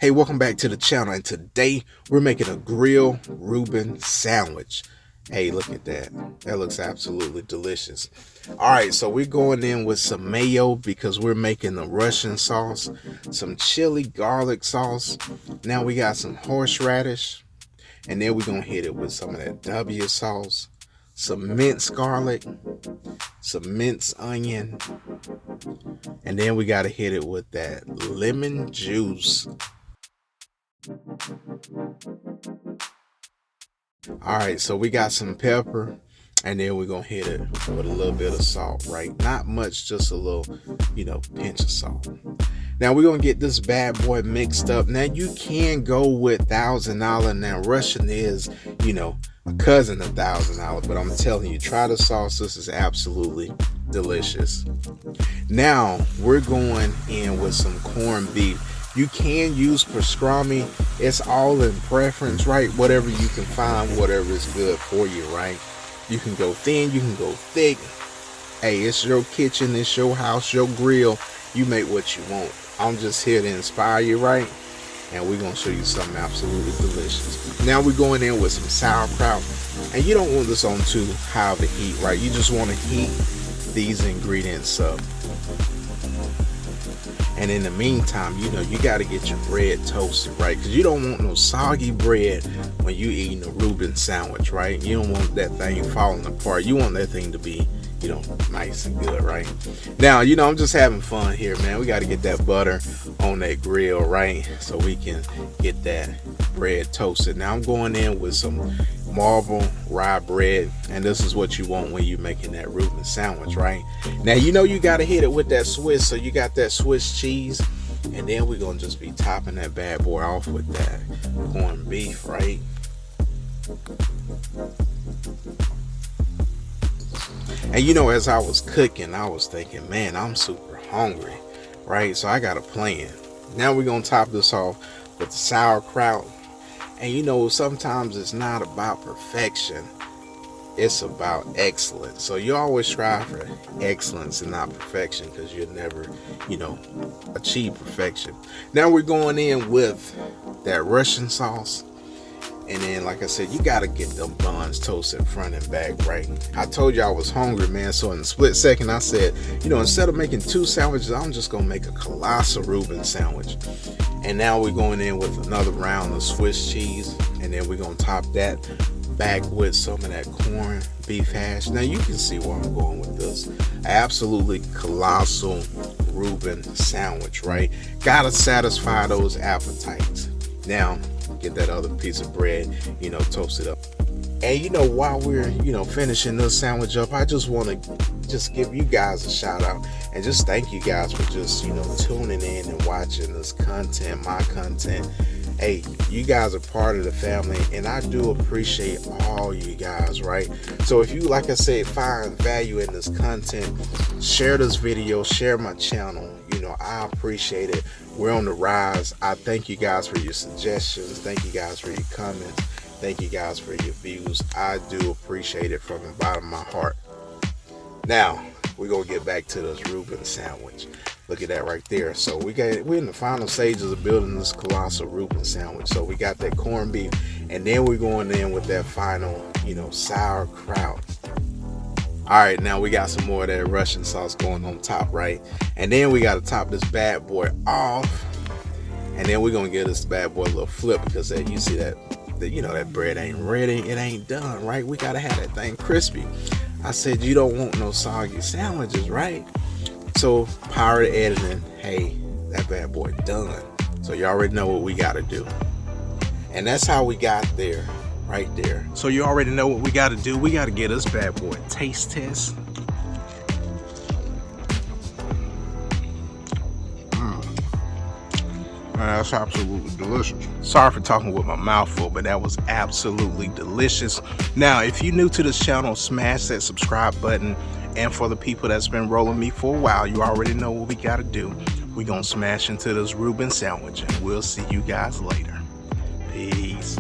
Hey, welcome back to the channel, and today we're making a grilled Reuben sandwich. Hey, look at that. That looks absolutely delicious. Alright, so we're going in with some mayo because we're making the Russian sauce, some chili garlic sauce. Now we got some horseradish, and then we're going to hit it with some of that W sauce, some minced garlic, some minced onion, and then we got to hit it with that lemon juice. Alright, so we got some pepper, and then we're gonna hit it with a little bit of salt, right? Not much, just a little, pinch of salt. Now we're gonna get this bad boy mixed up. Now you can go with $1,000. Now Russian is, a cousin of $1,000, but I'm telling you, try the sauce. This is absolutely delicious. Now we're going in with some corned beef. You can use pastrami. It's all in preference, right? Whatever you can find, whatever is good for you, right? You can go thin, you can go thick. Hey, it's your kitchen, it's your house, your grill. You make what you want. I'm just here to inspire you, right? And we're gonna show you something absolutely delicious. Now we're going in with some sauerkraut. And you don't want this on too high of a heat, right? You just want to heat these ingredients up. And in the meantime, you got to get your bread toasted, right? Because you don't want no soggy bread when you eating a Reuben sandwich, right? You don't want that thing falling apart. You want that thing to be, nice and good, right? Now, I'm just having fun here, man. We got to get that butter on that grill, right? So we can get that bread toasted. Now I'm going in with some marble rye bread, and this is what you want when you're making that Reuben sandwich, right? Now you got to hit it with that Swiss, so you got that Swiss cheese, and then we're gonna just be topping that bad boy off with that corned beef, right? And as I was cooking, I was thinking, man, I'm super hungry, right? So I got a plan. Now we're gonna top this off with the sauerkraut. And sometimes it's not about perfection, it's about excellence. So you always strive for excellence and not perfection, because you'll never achieve perfection. Now we're going in with that Russian sauce, and then, like I said, you got to get them buns toasted front and back, right? I told you I was hungry, man, so in a split second I said, instead of making 2 sandwiches, I'm just gonna make a colossal Reuben sandwich. And now we're going in with another round of Swiss cheese, and then we're gonna top that back with some of that corned beef hash. Now you can see where I'm going with this. Absolutely colossal Reuben sandwich, right? Gotta satisfy those appetites. Now get that other piece of bread, toast it up. And while we're finishing this sandwich up, I just want to give you guys a shout out and just thank you guys for just tuning in and watching this content, my content. Hey, you guys are part of the family, and I do appreciate all you guys, right? So if you, like I said, find value in this content, share this video, share my channel. I appreciate it. We're on the rise. I thank you guys for your suggestions. Thank you guys for your comments. Thank you guys for your views. I do appreciate it from the bottom of my heart. Now we're gonna get back to this Reuben sandwich. Look at that right there. So we're in the final stages of building this colossal Reuben sandwich. So we got that corned beef, and then we're going in with that final, sauerkraut. All right, now we got some more of that Russian sauce going on top, right? And then we got to top this bad boy off, and then we're gonna give this bad boy a little flip, because you see that that bread ain't ready, it ain't done, right? We gotta have that thing crispy. I said you don't want no soggy sandwiches, right? So power of editing, hey, that bad boy done. So you already know what we gotta do, and that's how we got there. Right there. So you already know what we got to do. We got to get this bad boy taste test. That's absolutely delicious. Sorry for talking with my mouth full, but that was absolutely delicious. Now, if you're new to this channel, smash that subscribe button. And for the people that's been rolling me for a while, you already know what we got to do. We're going to smash into this Reuben sandwich, and we'll see you guys later. Peace.